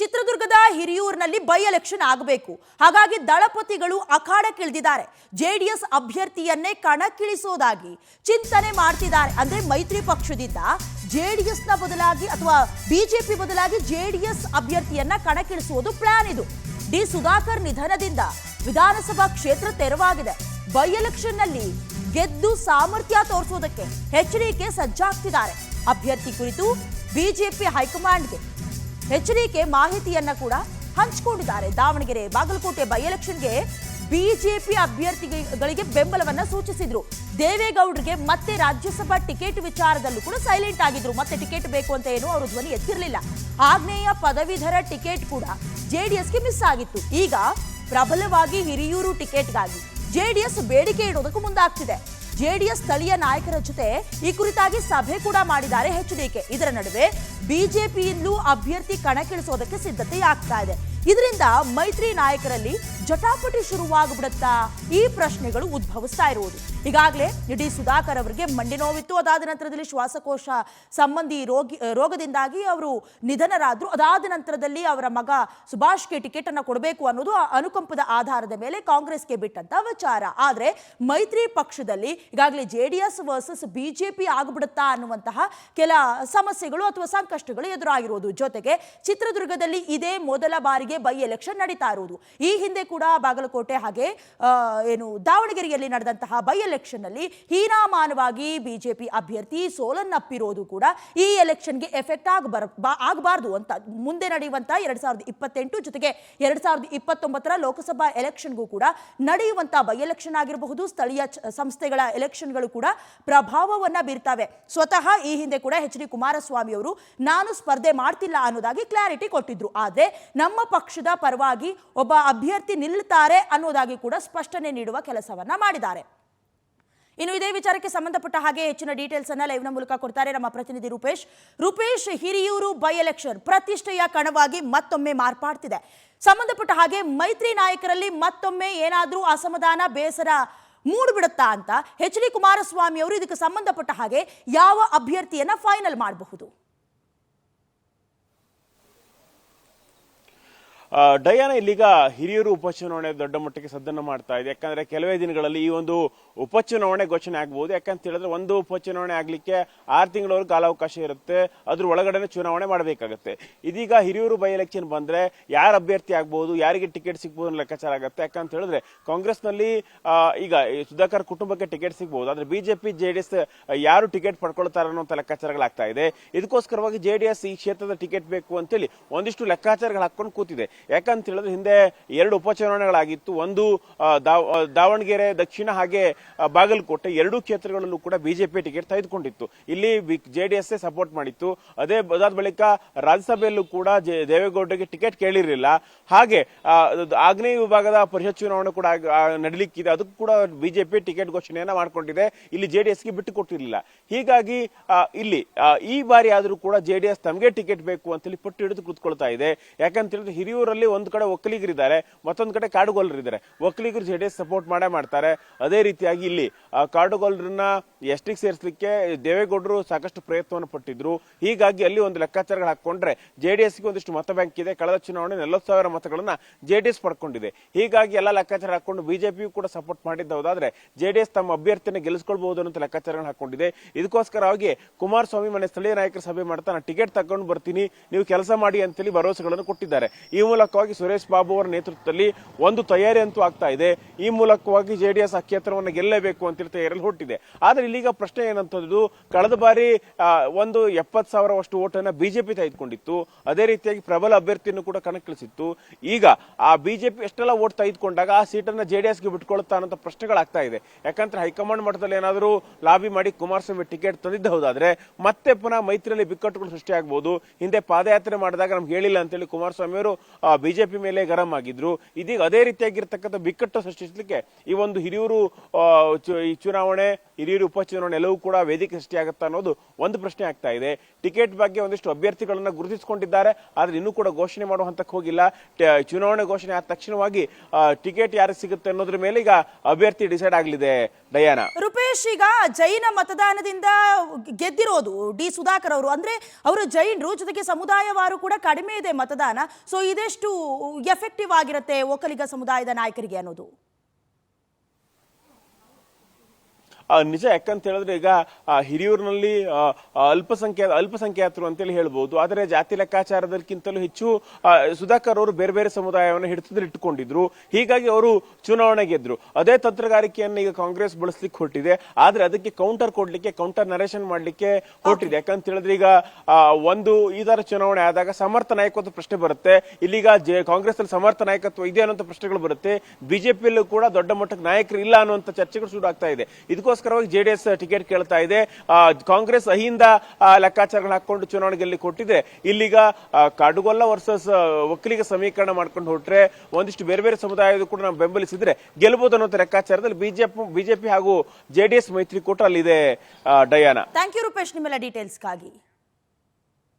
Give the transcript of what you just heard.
ಚಿತ್ರದುರ್ಗದ ಹಿರಿಯೂರಿನಲ್ಲಿ by election ಆಗಬೇಕು. ಹಾಗಾಗಿ ದಳಪತಿಗಳು ಅಖಾಡಕ್ಕಿಳಿದಿದ್ದಾರೆ. ಜೆಡಿಎಸ್ ಅಭ್ಯರ್ಥಿಯನ್ನೇ ಕಣಕ್ಕಿಳಿಸೋದಾಗಿ ಚಿಂತನೆ ಮಾಡ್ತಿದ್ದಾರೆ. ಅಂದ್ರೆ ಮೈತ್ರಿ ಪಕ್ಷದಿಂದ ಜೆಡಿಎಸ್ನ ಬದಲಾಗಿ ಅಥವಾ ಬಿಜೆಪಿ ಬದಲಾಗಿ ಜೆಡಿಎಸ್ ಅಭ್ಯರ್ಥಿಯನ್ನ ಕಣಕ್ಕಿಳಿಸುವುದು ಪ್ಲಾನ್ ಇದು. ಡಿ ಸುಧಾಕರ್ ನಿಧನದಿಂದ ವಿಧಾನಸಭಾ ಕ್ಷೇತ್ರ ತೆರವಾಗಿದೆ. ಬೈ ಎಲೆಕ್ಷನ್ ನಲ್ಲಿ ಗೆದ್ದು ಸಾಮರ್ಥ್ಯ ತೋರಿಸೋದಕ್ಕೆ ಎಚ್ಡಿಕೆ ಸಜ್ಜಾಗ್ತಿದ್ದಾರೆ. ಅಭ್ಯರ್ಥಿ ಕುರಿತು ಬಿಜೆಪಿ ಹೈಕಮಾಂಡ್ಗೆ ಎಚ್ಡಿಕೆ ಮಾಹಿತಿಯನ್ನ ಕೂಡ ಹಂಚಿಕೊಂಡಿದ್ದಾರೆ. ದಾವಣಗೆರೆ ಬಾಗಲಕೋಟೆ ಬೈ ಎಲೆಕ್ಷನ್ಗೆ ಬಿಜೆಪಿ ಅಭ್ಯರ್ಥಿಗಳಿಗೆ ಬೆಂಬಲವನ್ನ ಸೂಚಿಸಿದ್ರು. ದೇವೇಗೌಡರಿಗೆ ಮತ್ತೆ ರಾಜ್ಯಸಭಾ ಟಿಕೆಟ್ ವಿಚಾರದಲ್ಲೂ ಕೂಡ ಸೈಲೆಂಟ್ ಆಗಿದ್ರು. ಮತ್ತೆ ಟಿಕೆಟ್ ಬೇಕು ಅಂತ ಏನು ಅವರು ಧ್ವನಿ ಎತ್ತಿರಲಿಲ್ಲ. ಆಗ್ನೇಯ ಪದವೀಧರ ಟಿಕೆಟ್ ಕೂಡ ಜೆಡಿಎಸ್ಗೆ ಮಿಸ್ ಆಗಿತ್ತು. ಈಗ ಪ್ರಬಲವಾಗಿ ಹಿರಿಯೂರು ಟಿಕೆಟ್ಗಾಗಿ ಜೆಡಿಎಸ್ ಬೇಡಿಕೆ ಇಡೋದಕ್ಕೂ ಮುಂದಾಗ್ತಿದೆ. ಜೆಡಿಎಸ್ ಸ್ಥಳೀಯ ನಾಯಕರ ಜೊತೆ ಈ ಕುರಿತಾಗಿ ಸಭೆ ಕೂಡ ಮಾಡಿದ್ದಾರೆ ಎಚ್ಡಿಕೆ. ಇದರ ನಡುವೆ ಬಿಜೆಪಿಯಿಂದಲೂ ಅಭ್ಯರ್ಥಿ ಕಣಕ್ಕಿಳಿಸೋದಕ್ಕೆ ಸಿದ್ಧತೆಯಾಗ್ತಾ ಇದೆ. ಇದರಿಂದ ಮೈತ್ರಿ ನಾಯಕರಲ್ಲಿ ಜಟಾಪಟಿ ಶುರುವಾಗ್ಬಿಡುತ್ತಾ ಈ ಪ್ರಶ್ನೆಗಳು ಉದ್ಭವಿಸ್ತಾ ಇರುವುದು. ಈಗಾಗಲೇ ಡಿ ಸುಧಾಕರ್ ಅವರಿಗೆ ಮಂಡಿ ನೋವಿತ್ತು. ಅದಾದ ನಂತರದಲ್ಲಿ ಶ್ವಾಸಕೋಶ ಸಂಬಂಧಿ ರೋಗದಿಂದಾಗಿ ಅವರು ನಿಧನರಾದ್ರು. ಅದಾದ ನಂತರದಲ್ಲಿ ಅವರ ಮಗ ಸುಭಾಷ್ಗೆ ಟಿಕೆಟ್ ಅನ್ನು ಕೊಡಬೇಕು ಅನ್ನೋದು ಅನುಕಂಪದ ಆಧಾರದ ಮೇಲೆ ಕಾಂಗ್ರೆಸ್ಗೆ ಬಿಟ್ಟಂತ ವಿಚಾರ. ಆದ್ರೆ ಮೈತ್ರಿ ಪಕ್ಷದಲ್ಲಿ ಈಗಾಗಲೇ ಜೆಡಿಎಸ್ ವರ್ಸಸ್ ಬಿಜೆಪಿ ಆಗ್ಬಿಡುತ್ತಾ ಅನ್ನುವಂತಹ ಕೆಲ ಸಮಸ್ಯೆಗಳು ಅಥವಾ ಸಂಕಷ್ಟಗಳು ಎದುರಾಗಿರುವುದು. ಜೊತೆಗೆ ಚಿತ್ರದುರ್ಗದಲ್ಲಿ ಇದೇ ಮೊದಲ ಬಾರಿಗೆ ಬೈ ಎಲೆಕ್ಷನ್ ನಡೀತಾ ಇರುವುದು. ಈ ಹಿಂದೆ ಕೂಡ ಬಾಗಲಕೋಟೆ ಹಾಗೆ ದಾವಣಗೆರೆಯಲ್ಲಿ ನಡೆದಂತಹ ಬೈ ಎಲೆಕ್ಷನ್ ನಲ್ಲಿ ಹೀನಾಮಾನವಾಗಿ ಬಿಜೆಪಿ ಅಭ್ಯರ್ಥಿ ಸೋಲನ್ನಪ್ಪಿರೋದು ಕೂಡ ಈ ಎಲೆಕ್ಷನ್ಗೆ ಎಫೆಕ್ಟ್ ಆಗಬಾರದು ಅಂತ ಮುಂದೆ ನಡೆಯುವಂತಹ 2028 ಜೊತೆಗೆ 2029 ಲೋಕಸಭಾ ಎಲೆಕ್ಷನ್ಗೂ ಕೂಡ ನಡೆಯುವಂತಹ ಬೈ ಎಲೆಕ್ಷನ್ ಆಗಿರಬಹುದು, ಸ್ಥಳೀಯ ಸಂಸ್ಥೆಗಳ ಎಲೆಕ್ಷನ್ಗಳು ಕೂಡ ಪ್ರಭಾವವನ್ನ ಬೀರ್ತವೆ. ಸ್ವತಃ ಈ ಹಿಂದೆ ಕೂಡ ಎಚ್.ಡಿ. ಕುಮಾರಸ್ವಾಮಿ ಅವರು ನಾನು ಸ್ಪರ್ಧೆ ಮಾಡ್ತಿಲ್ಲ ಅನ್ನೋದಾಗಿ ಕ್ಲಾರಿಟಿ ಕೊಟ್ಟಿದ್ರು. ಆದ್ರೆ ನಮ್ಮ ಪಕ್ಷದ ಪರವಾಗಿ ಒಬ್ಬ ಅಭ್ಯರ್ಥಿ ನಿಲ್ಲುತ್ತಾರೆ ಅನ್ನೋದಾಗಿ ಕೂಡ ಸ್ಪಷ್ಟನೆ ನೀಡುವ ಕೆಲಸವನ್ನ ಮಾಡಿದ್ದಾರೆ. ಇನ್ನು ಇದೇ ವಿಚಾರಕ್ಕೆ ಸಂಬಂಧಪಟ್ಟ ಹಾಗೆ ಹೆಚ್ಚಿನ ಡೀಟೇಲ್ಸ್ ಅನ್ನ ಲೈವ್ನ ಮೂಲಕ ಕೊಡ್ತಾರೆ ನಮ್ಮ ಪ್ರತಿನಿಧಿ ರೂಪೇಶ್. ಹಿರಿಯೂರು ಬೈ ಎಲೆಕ್ಷನ್ ಪ್ರತಿಷ್ಠೆಯ ಕಣವಾಗಿ ಮತ್ತೊಮ್ಮೆ ಮಾರ್ಪಾಡ್ತಿದೆ. ಸಂಬಂಧಪಟ್ಟ ಹಾಗೆ ಮೈತ್ರಿ ನಾಯಕರಲ್ಲಿ ಮತ್ತೊಮ್ಮೆ ಏನಾದ್ರೂ ಅಸಮಾಧಾನ, ಬೇಸರ ಮೂಡ್ಬಿಡುತ್ತಾ ಅಂತ ಎಚ್.ಡಿ. ಕುಮಾರಸ್ವಾಮಿ ಅವರು ಇದಕ್ಕೆ ಸಂಬಂಧಪಟ್ಟ ಹಾಗೆ ಯಾವ ಅಭ್ಯರ್ಥಿಯನ್ನ ಫೈನಲ್ ಮಾಡಬಹುದು? ಡಯಾನ, ಇಲ್ಲಿಗ ಹಿರಿಯೂರು ಉಪಚುನಾವಣೆ ದೊಡ್ಡ ಮಟ್ಟಕ್ಕೆ ಸದ್ದನ್ನು ಮಾಡ್ತಾ ಇದೆ. ಯಾಕಂದ್ರೆ ಕೆಲವೇ ದಿನಗಳಲ್ಲಿ ಈ ಒಂದು ಉಪಚುನಾವಣೆ ಘೋಷಣೆ ಆಗಬಹುದು. ಯಾಕಂತ ಹೇಳಿದ್ರೆ ಒಂದು ಉಪಚುನಾವಣೆ ಆಗ್ಲಿಕ್ಕೆ 6 ತಿಂಗಳವರೆಗೂ ಕಾಲಾವಕಾಶ ಇರುತ್ತೆ. ಅದ್ರ ಒಳಗಡೆ ಚುನಾವಣೆ ಮಾಡಬೇಕಾಗುತ್ತೆ. ಇದೀಗ ಹಿರಿಯೂರು ಬೈ ಎಲೆಕ್ಷನ್ ಬಂದ್ರೆ ಯಾರ ಅಭ್ಯರ್ಥಿ ಆಗ್ಬಹುದು, ಯಾರಿಗೆ ಟಿಕೆಟ್ ಸಿಗ್ಬಹುದು ಅನ್ನೋ ಲೆಕ್ಕಾಚಾರ ಆಗುತ್ತೆ. ಯಾಕಂತ ಹೇಳಿದ್ರೆ ಕಾಂಗ್ರೆಸ್ನಲ್ಲಿ ಈಗ ಸುಧಾಕರ್ ಕುಟುಂಬಕ್ಕೆ ಟಿಕೆಟ್ ಸಿಗಬಹುದು, ಆದ್ರೆ ಬಿಜೆಪಿ ಜೆಡಿಎಸ್ ಯಾರು ಟಿಕೆಟ್ ಪಡ್ಕೊಳ್ತಾರೆ ಅನ್ನೋ ಲೆಕ್ಕಾಚಾರಗಳಾಗ್ತಾ ಇದೆ. ಇದಕ್ಕೋಸ್ಕರವಾಗಿ ಜೆಡಿಎಸ್ ಈ ಕ್ಷೇತ್ರದ ಟಿಕೆಟ್ ಬೇಕು ಅಂತೇಳಿ ಒಂದಿಷ್ಟು ಲೆಕ್ಕಾಚಾರಗಳು ಹಾಕೊಂಡು ಕೂತಿದೆ. ಯಾಕಂತ ಹೇಳಿದ್ರೆ ಹಿಂದೆ 2 ಉಪಚುನಾವಣೆಗಳಾಗಿತ್ತು. ಒಂದು ದಾವಣಗೆರೆ ದಕ್ಷಿಣ ಹಾಗೆ ಬಾಗಲಕೋಟೆ, 2 ಕ್ಷೇತ್ರಗಳಲ್ಲೂ ಕೂಡ ಬಿಜೆಪಿ ಟಿಕೆಟ್ ತೆಗೆದುಕೊಂಡಿತ್ತು. ಇಲ್ಲಿ ಜೆಡಿಎಸ್ ಸಪೋರ್ಟ್ ಮಾಡಿತ್ತು. ಅದಾದ ಬಳಿಕ ರಾಜ್ಯಸಭೆಯಲ್ಲೂ ಕೂಡ ದೇವೇಗೌಡರಿಗೆ ಟಿಕೆಟ್ ಕೇಳಿರಲಿಲ್ಲ. ಹಾಗೆ ಆಗ್ನೇಯ ವಿಭಾಗದ ಪರಿಷತ್ ಚುನಾವಣೆ ಕೂಡ ನಡಲಿಕ್ಕಿದೆ. ಅದಕ್ಕೂ ಕೂಡ ಬಿಜೆಪಿ ಟಿಕೆಟ್ ಘೋಷಣೆಯನ್ನ ಮಾಡ್ಕೊಂಡಿದೆ. ಇಲ್ಲಿ ಜೆಡಿಎಸ್ಗೆ ಬಿಟ್ಟು ಕೊಟ್ಟಿರಲಿಲ್ಲ. ಹೀಗಾಗಿ ಇಲ್ಲಿ ಈ ಬಾರಿ ಆದ್ರೂ ಕೂಡ ಜೆಡಿಎಸ್ ತಮಗೆ ಟಿಕೆಟ್ ಬೇಕು ಅಂತೇಳಿ ಪಟ್ಟು ಹಿಡಿದು ಕೂತ್ಕೊಳ್ತಾ ಇದೆ. ಯಾಕಂತ ಹೇಳಿದ್ರೆ ಹಿರಿಯೂರಲ್ಲಿ ಒಂದು ಕಡೆ ಒಕ್ಕಲಿಗರಿದ್ದಾರೆ, ಮತ್ತೊಂದು ಕಡೆ ಕಾಡುಗೊಲ್ಲರಿದ್ದಾರೆ. ಒಕ್ಕಲಿಗರು ಜೆಡಿಎಸ್ ಸಪೋರ್ಟ್ ಮಾಡ್ತಾರೆ. ಅದೇ ರೀತಿಯಾಗಿ ಇಲ್ಲಿ ಕಾಡುಗೊಲ್ಲರನ್ನ ಎಸ್ಟಿಗೆ ಸೇರಿಸಲಿಕ್ಕೆ ದೇವೇಗೌಡರು ಸಾಕಷ್ಟು ಪ್ರಯತ್ನವನ್ನು ಪಟ್ಟಿದ್ರು. ಹೀಗಾಗಿ ಅಲ್ಲಿ ಒಂದು ಲೆಕ್ಕಾಚಾರಗಳು ಹಾಕೊಂಡ್ರೆ ಜೆಡಿಎಸ್ಗೆ ಒಂದಿಷ್ಟು ಮತ ಬ್ಯಾಂಕ್ ಇದೆ. ಕಳೆದ ಚುನಾವಣೆ 40,000 ಮತಗಳನ್ನ ಜೆಡಿಎಸ್ ಪಡ್ಕೊಂಡಿದೆ. ಹೀಗಾಗಿ ಎಲ್ಲ ಲೆಕ್ಕಾಚಾರ ಹಾಕೊಂಡು ಬಿಜೆಪಿಯು ಕೂಡ ಸಪೋರ್ಟ್ ಮಾಡಿದ್ದೌದಾದ್ರೆ ಜೆಡಿಎಸ್ ತಮ್ಮ ಅಭ್ಯರ್ಥಿಯನ್ನು ಗೆಲ್ಲಿಸಿಕೊಳ್ಬಹುದು ಅನ್ನೋ ಲೆಕ್ಕಾಚಾರಗಳನ್ನು ಹಾಕೊಂಡಿದೆ. ಇದಕ್ಕೋಸ್ಕರವಾಗಿ ಕುಮಾರಸ್ವಾಮಿ ಮನೆ ಸ್ಥಳೀಯ ನಾಯಕರ ಸಭೆ ಮಾಡ್ತಾ ನಾನು ಟಿಕೆಟ್ ತಗೊಂಡು ಬರ್ತೀನಿ, ನೀವು ಕೆಲಸ ಮಾಡಿ ಅಂತೇಳಿ ಭರವಸೆಗಳನ್ನು ಕೊಟ್ಟಿದ್ದಾರೆ. ಈ ಮೂಲಕವಾಗಿ ಸುರೇಶ್ ಬಾಬು ಅವರ ನೇತೃತ್ವದಲ್ಲಿ ಒಂದು ತಯಾರಿ ಅಂತೂ ಆಗ್ತಾ ಇದೆ. ಈ ಮೂಲಕವಾಗಿ ಜೆಡಿಎಸ್ ಆ ಕ್ಷೇತ್ರವನ್ನು ಗೆಲ್ಲಬೇಕು ಅಂತೇಳಿ ತಯಾರಿಯಲ್ಲಿ ಹೊರಟಿದೆ. ಆದ್ರೆ ಇಲ್ಲಿಗ ಪ್ರಶ್ನೆ ಏನಂತದ್ದು, ಕಳೆದ ಬಾರಿ ಒಂದು 70,000 ಓಟನ್ನ ಬಿಜೆಪಿ ತೆಗೆದುಕೊಂಡಿತ್ತು. ಅದೇ ರೀತಿಯಾಗಿ ಪ್ರಬಲ ಅಭ್ಯರ್ಥಿಯನ್ನು ಕೂಡ ಕಣಕ್ಕಿಳಿಸಿತ್ತು. ಈಗ ಆ ಬಿಜೆಪಿ ಎಷ್ಟೆಲ್ಲ ಓಟ್ ತೆಗೆದುಕೊಂಡಾಗ ಆ ಸೀಟನ್ನ ಜೆಡಿಎಸ್ಗೆ ಬಿಟ್ಕೊಳ್ತಾ ಅನ್ನೋ ಪ್ರಶ್ನೆಗಳಾಗ್ತಾ ಇದೆ. ಯಾಕಂದ್ರೆ ಹೈಕಮಾಂಡ್ ಮಟ್ಟದಲ್ಲಿ ಏನಾದರೂ ಲಾಬಿ ಮಾಡಿ ಕುಮಾರಸ್ವಾಮಿ ಟಿಕೆಟ್ ತಂದಿದ್ದ ಹೌದಾದ್ರೆ ಮತ್ತೆ ಪುನಃ ಮೈತ್ರಿಯಲ್ಲಿ ಬಿಕ್ಕಟ್ಟುಗಳು ಸೃಷ್ಟಿಯಾಗಬಹುದು. ಹಿಂದೆ ಪಾದಯಾತ್ರೆ ಮಾಡಿದಾಗ ನಮ್ಗೆ ಹೇಳಿಲ್ಲ ಅಂತೇಳಿ ಕುಮಾರಸ್ವಾಮಿ ಅವರು ಬಿಜೆಪಿ ಮೇಲೆ ಗರಂ ಆಗಿದ್ರು. ಇದೀಗ ಅದೇ ರೀತಿಯಾಗಿರ್ತಕ್ಕಂಥ ಬಿಕ್ಕಟ್ಟು ಸೃಷ್ಟಿಸಲಿಕ್ಕೆ ಈ ಒಂದು ಹಿರಿಯೂರು ಈ ಚುನಾವಣೆ ಹಿರಿಯೂರು ಉಪಚುನಾವಣೆ ಎಲ್ಲವೂ ಕೂಡ ವೇದಿಕೆ ಸೃಷ್ಟಿಯಾಗುತ್ತಾ ಅನ್ನೋದು ಒಂದು ಪ್ರಶ್ನೆ ಆಗ್ತಾ ಇದೆ. ಟಿಕೆಟ್ ಬಗ್ಗೆ ಒಂದಿಷ್ಟು ಅಭ್ಯರ್ಥಿಗಳನ್ನ ಗುರುತಿಸಿಕೊಂಡಿದ್ದಾರೆ, ಆದ್ರೆ ಇನ್ನೂ ಕೂಡ ಘೋಷಣೆ ಮಾಡುವ ಹಂತಕ್ಕೆ ಹೋಗಿಲ್ಲ. ಚುನಾವಣೆ ಘೋಷಣೆ ಆದ ತಕ್ಷಣವಾಗಿ ಟಿಕೆಟ್ ಯಾರಿಗೆ ಸಿಗುತ್ತೆ ಅನ್ನೋದ್ರ ಮೇಲೆ ಈಗ ಅಭ್ಯರ್ಥಿ ಡಿಸೈಡ್ ಆಗಲಿದೆ. ಡಯಾನಾ. ರೂಪೇಶ್, ಈಗ ಜೈನ ಮತದಾನದಿಂದ ಗೆದ್ದಿರೋದು ಡಿ ಸುಧಾಕರ್ ಅವರು, ಅಂದ್ರೆ ಅವರು ಜೈನರು, ಜೊತೆಗೆ ಸಮುದಾಯವಾರು ಕೂಡ ಕಡಿಮೆ ಇದೆ ಮತದಾನ. ಸೊ ಇದೆಷ್ಟು ಎಫೆಕ್ಟಿವ್ ಆಗಿರುತ್ತೆ ಒಕ್ಕಲಿಗ ಸಮುದಾಯದ ನಾಯಕರಿಗೆ ಅನ್ನೋದು? ನಿಜ. ಯಾಕಂತ ಹೇಳಿದ್ರೆ ಈಗ ಹಿರಿಯೂರಿನಲ್ಲಿ ಅಲ್ಪಸಂಖ್ಯಾತರು ಅಂತೇಳಿ ಹೇಳ್ಬಹುದು. ಆದರೆ ಜಾತಿ ಲೆಕ್ಕಾಚಾರದಕ್ಕಿಂತಲೂ ಹೆಚ್ಚು ಸುಧಾಕರ್ ಅವರು ಬೇರೆ ಬೇರೆ ಸಮುದಾಯವನ್ನು ಹಿಡಿತದಲ್ಲಿ ಇಟ್ಟುಕೊಂಡಿದ್ರು. ಹೀಗಾಗಿ ಅವರು ಚುನಾವಣೆ ಗೆದ್ರು. ಅದೇ ತಂತ್ರಗಾರಿಕೆಯನ್ನು ಈಗ ಕಾಂಗ್ರೆಸ್ ಬಳಸಲಿಕ್ಕೆ ಹೊರಟಿದೆ. ಆದ್ರೆ ಅದಕ್ಕೆ ಕೌಂಟರ್ ಕೊಡ್ಲಿಕ್ಕೆ, ಕೌಂಟರ್ ನರೇಷನ್ ಮಾಡ್ಲಿಕ್ಕೆ ಹೊರಟಿದೆ. ಯಾಕಂತ ಹೇಳಿದ್ರೆ ಈಗ ಒಂದು ಈ ತರ ಚುನಾವಣೆ ಆದಾಗ ಸಮರ್ಥ ನಾಯಕತ್ವ ಪ್ರಶ್ನೆ ಬರುತ್ತೆ. ಇಲ್ಲಿಗ ಕಾಂಗ್ರೆಸ್ ಅಲ್ಲಿ ಸಮರ್ಥ ನಾಯಕತ್ವ ಇದೆ ಅನ್ನುವಂತ ಪ್ರಶ್ನೆಗಳು ಬರುತ್ತೆ. ಬಿಜೆಪಿಯಲ್ಲೂ ಕೂಡ ದೊಡ್ಡ ಮಟ್ಟಕ್ಕೆ ನಾಯಕರು ಇಲ್ಲ ಅನ್ನುವಂತ ಚರ್ಚೆಗಳು ಶುರು ಆಗ್ತಾ ಇದೆ. ಇದಕ್ಕೋಸ್ಕರವಾಗಿ ಜೆಡಿಎಸ್ ಟಿಕೆಟ್ ಕೇಳ್ತಾ ಇದೆ. ಕಾಂಗ್ರೆಸ್ ಅಹಿಂದ ಲೆಕ್ಕಾಚಾರಗಳು ಹಾಕೊಂಡು ಚುನಾವಣೆ ಗೆಲ್ಲಿ ಕೊಟ್ಟಿದ್ರೆ, ಇಲ್ಲಿಗ ಕಾಡುಗೊಲ್ಲ ವರ್ಸಸ್ ಒಕ್ಕಲಿಗ ಸಮೀಕರಣ ಮಾಡ್ಕೊಂಡು ಹೊರಟ್ರೆ ಒಂದಿಷ್ಟು ಬೇರೆ ಬೇರೆ ಸಮುದಾಯದ ಕೂಡ ನಾವು ಬೆಂಬಲಿಸಿದ್ರೆ ಗೆಲ್ಲಬಹುದು ಅನ್ನೋ ಲೆಕ್ಕಾಚಾರದಲ್ಲಿ ಬಿಜೆಪಿ ಹಾಗೂ ಜೆಡಿಎಸ್ ಮೈತ್ರಿಕೂಟ ಅಲ್ಲಿದೆ. ಡಯಾನಾ. ಥ್ಯಾಂಕ್ ಯು ರೂಪೇಶ್, ನಿಮ್ಮೆಲ್ಲ ಡೀಟೇಲ್ಸ್ಗಾಗಿ.